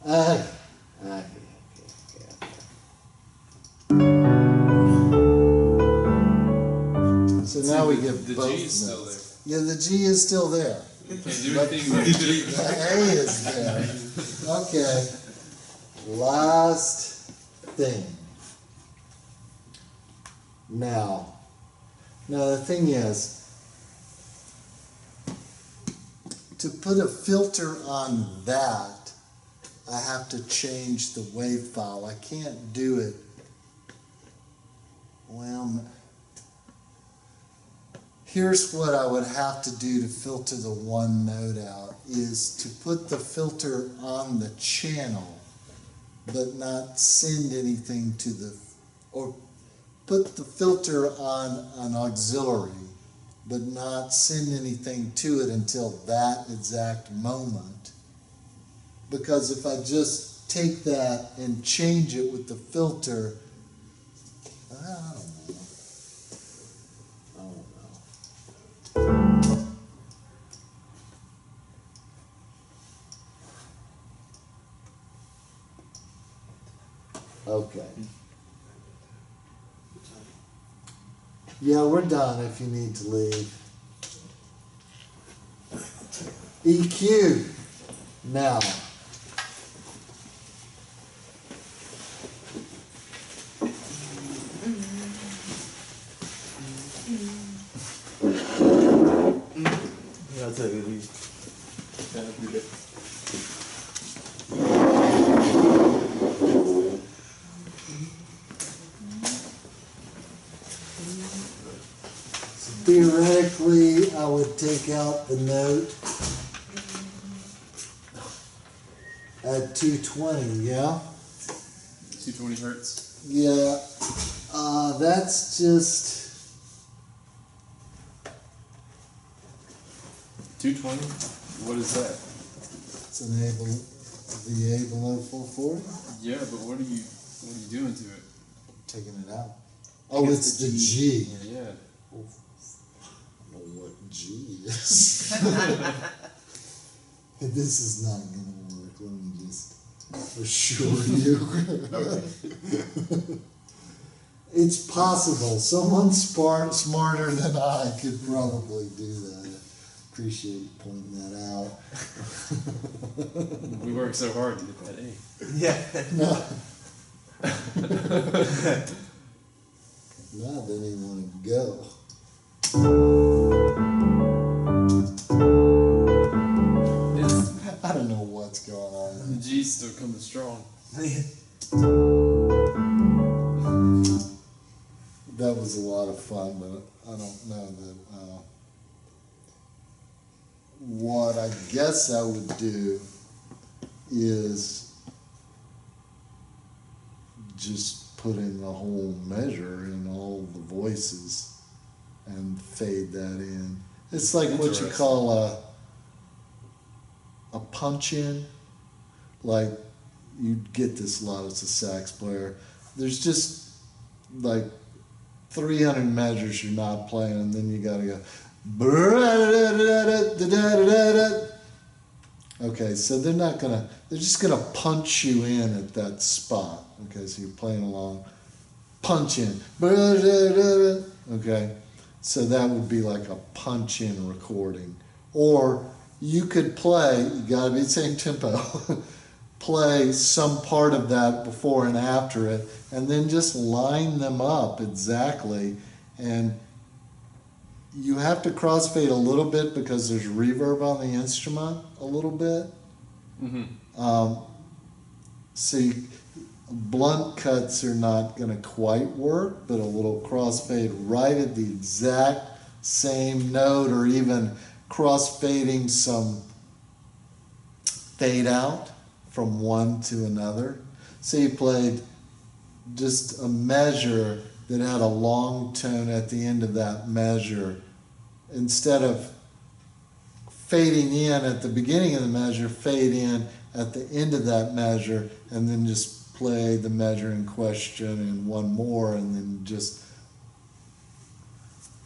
Okay. So now we get the both G is still notes. Yeah, the G is still there. You can't do anything with the G. The A is there. Okay. Last thing. Now the thing is, to put a filter on that, I have to change the wave file. I can't do it. Well, here's what I would have to do to filter the one note out, is to put the filter on the channel, but not send anything to the, or put the filter on an auxiliary, but not send anything to it until that exact moment. Because if I just take that and change it with the filter, I don't know. Okay. Yeah, we're done if you need to leave. EQ. Now. I'll take it easy. Theoretically, I would take out the note at 220, yeah? 220 hertz. Yeah, that's just 220? What is that? it's an the A below 440. Yeah, but what are you doing to it? Taking it out. Oh, it's the G. Yeah. I don't know what G is. This is not gonna work. Let me just assure you. It's possible. Someone smarter than I could probably do that. Appreciate you pointing that out. We worked so hard to get that A. Yeah. No. No, I didn't even want to go. I don't know what's going on. The G's still coming strong. That was a lot of fun, but I don't know that. What I guess I would do is just put in the whole measure in all the voices and fade that in. It's like what you call a punch in. Like, you get this a lot as a sax player. There's just like 300 measures you're not playing, and then you gotta go. Okay, so they're just gonna punch you in at that spot. Okay, so you're playing along, punch in. Okay, so that would be like a punch in recording. Or you could play, you gotta be the same tempo, play some part of that before and after it, and then just line them up exactly. And you have to crossfade a little bit because there's reverb on the instrument a little bit. Mm-hmm. So blunt cuts are not going to quite work, but a little crossfade right at the exact same note, or even crossfading some fade out from one to another. So you played just a measure that had a long tone at the end of that measure. Instead of fading in at the beginning of the measure, fade in at the end of that measure, and then just play the measure in question and one more, and then just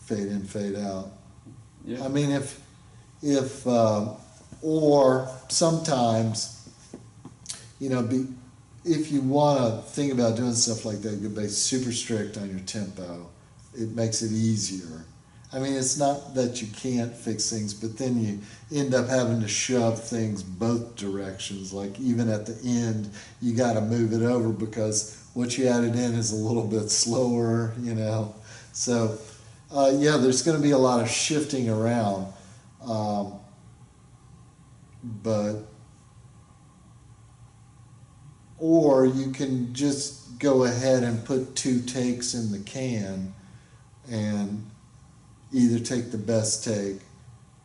fade in, fade out. Yeah. I mean, or sometimes you know, if you want to think about doing stuff like that, you can be super strict on your tempo. It makes it easier. I mean, it's not that you can't fix things, but then you end up having to shove things both directions. Like even at the end, you got to move it over because what you added in is a little bit slower, you know. So, yeah, there's going to be a lot of shifting around. But or you can just go ahead and put 2 takes in the can and either take the best take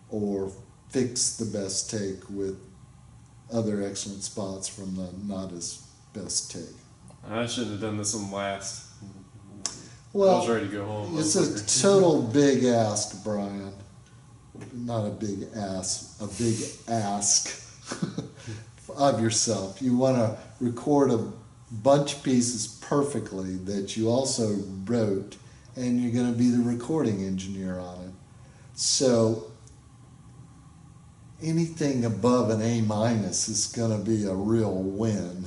or fix the best take with other excellent spots from the not as best take. I shouldn't have done this one last. Well, I was ready to go home. it's a total big ask, Brian. Not a big ass, a big ask of yourself. You want to record a bunch of pieces perfectly that you also wrote, and you're going to be the recording engineer on it. So anything above an A minus is going to be a real win.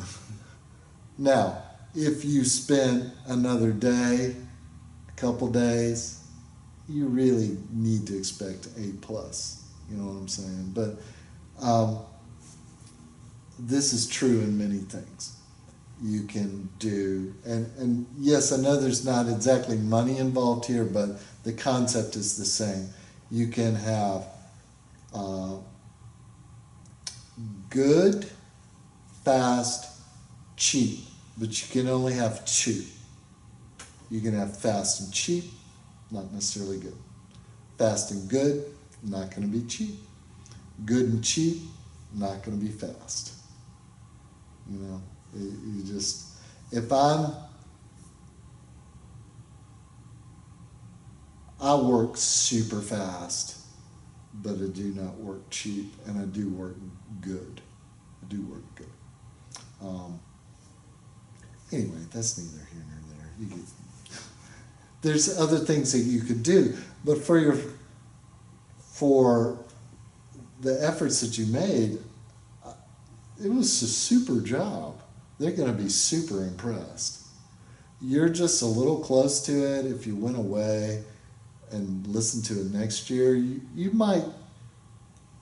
Now, if you spend another day, a couple days, you really need to expect A plus. You know what I'm saying? But this is true in many things. You can do, and yes, I know there's not exactly money involved here, but the concept is the same. You can have good, fast, cheap, but you can only have 2. You can have fast and cheap, not necessarily good. Fast and good, not going to be cheap. Good and cheap, not going to be fast. You know, you just, I work super fast, but I do not work cheap, and I do work good. I do work good. Anyway, that's neither here nor there. You get, there's other things that you could do, but for the efforts that you made, it was a super job. They're going to be super impressed. You're just a little close to it. If you went away and listened to it next year, you might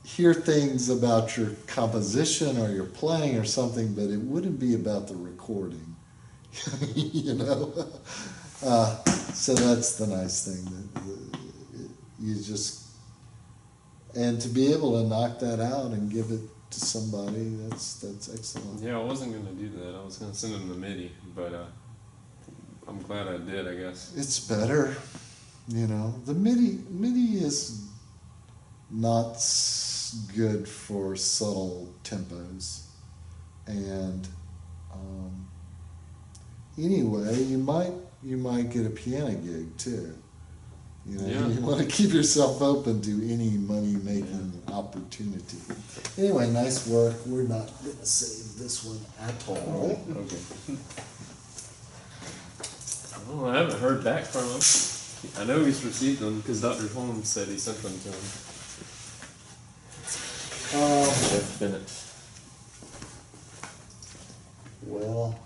hear things about your composition or your playing or something, but it wouldn't be about the recording. You know? So that's the nice thing. You just, and to be able to knock that out and give it to somebody, that's excellent. Yeah, I wasn't going to do that. I was going to send him the MIDI, but I'm glad I did, I guess. It's better, you know. The MIDI is not good for subtle tempos, and anyway, you might get a piano gig too. You know, yeah. You want to keep yourself open to any money-making opportunity. Anyway, nice work. We're not going to save this one at all. Okay. Well, I haven't heard back from him. I know he's received them because Dr. Holmes said he sent them to him. Jeff Bennett. Well,